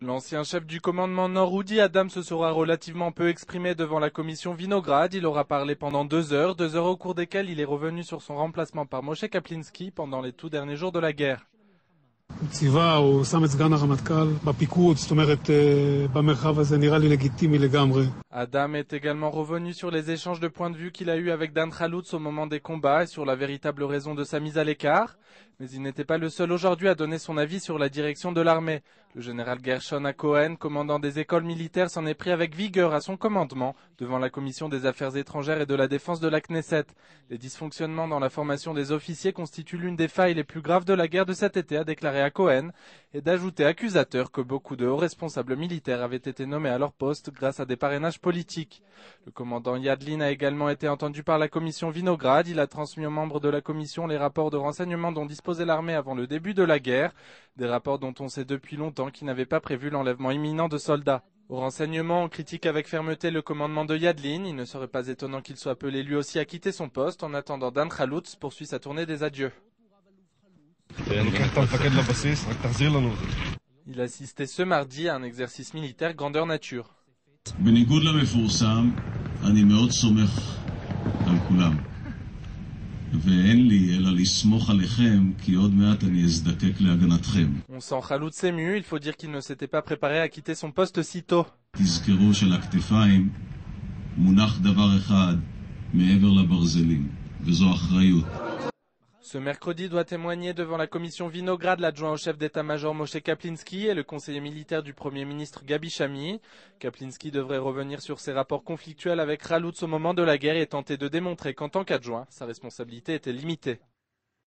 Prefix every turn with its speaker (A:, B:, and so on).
A: L'ancien chef du commandement Nord, Udi Adam, se sera relativement peu exprimé devant la commission Vinograd. Il aura parlé pendant 2 heures au cours desquelles il est revenu sur son remplacement par Moshe Kaplinski pendant les tout derniers jours de la guerre.
B: ציווה, הוא שם את סגן הרמטכ"ל בפיקוד, זאת אומרת, במרחב הזה נראה לי לגיטימי לגמרי.
A: Adam est également revenu sur les échanges de points de vue qu'il a eus avec Dan Khaloutz au moment des combats et sur la véritable raison de sa mise à l'écart. Mais il n'était pas le seul aujourd'hui à donner son avis sur la direction de l'armée. Le général Gershon Cohen, commandant des écoles militaires, s'en est pris avec vigueur à son commandement devant la commission des affaires étrangères et de la défense de la Knesset. Les dysfonctionnements dans la formation des officiers constituent l'une des failles les plus graves de la guerre de cet été, a déclaré à Cohen, et d'ajouter accusateur que beaucoup de hauts responsables militaires avaient été nommés à leur poste grâce à des parrainages politiques. Le commandant Yadlin a également été entendu par la commission Vinograd. Il a transmis aux membres de la commission les rapports de renseignement dont disposait l'armée avant le début de la guerre, des rapports dont on sait depuis longtemps qu'ils n'avaient pas prévu l'enlèvement imminent de soldats. Au renseignement, on critique avec fermeté le commandement de Yadlin. Il ne serait pas étonnant qu'il soit appelé lui aussi à quitter son poste. En attendant, Dan Khaloutz poursuit sa tournée des adieux. Il assistait ce mardi à un exercice militaire grandeur nature.
C: בניגוד למפורסם, אני מאוד סומך על כולם. ואין לי אלא לסמוך עליכם, כי עוד מעט אני אזדקק להגנתכם.
A: On sent Khaloutz ému, il faut dire qu'il ne s'était pas préparé à quitter son poste si tôt.
C: תזכרו שעל הכתפיים מונח דבר אחד מעבר לברזלים, וזו אחריות.
A: Ce mercredi doit témoigner devant la commission Vinograd l'adjoint au chef d'état-major Moshe Kaplinski et le conseiller militaire du Premier ministre Gabi Shami. Kaplinski devrait revenir sur ses rapports conflictuels avec Khaloutz au moment de la guerre et tenter de démontrer qu'en tant qu'adjoint, sa responsabilité était limitée.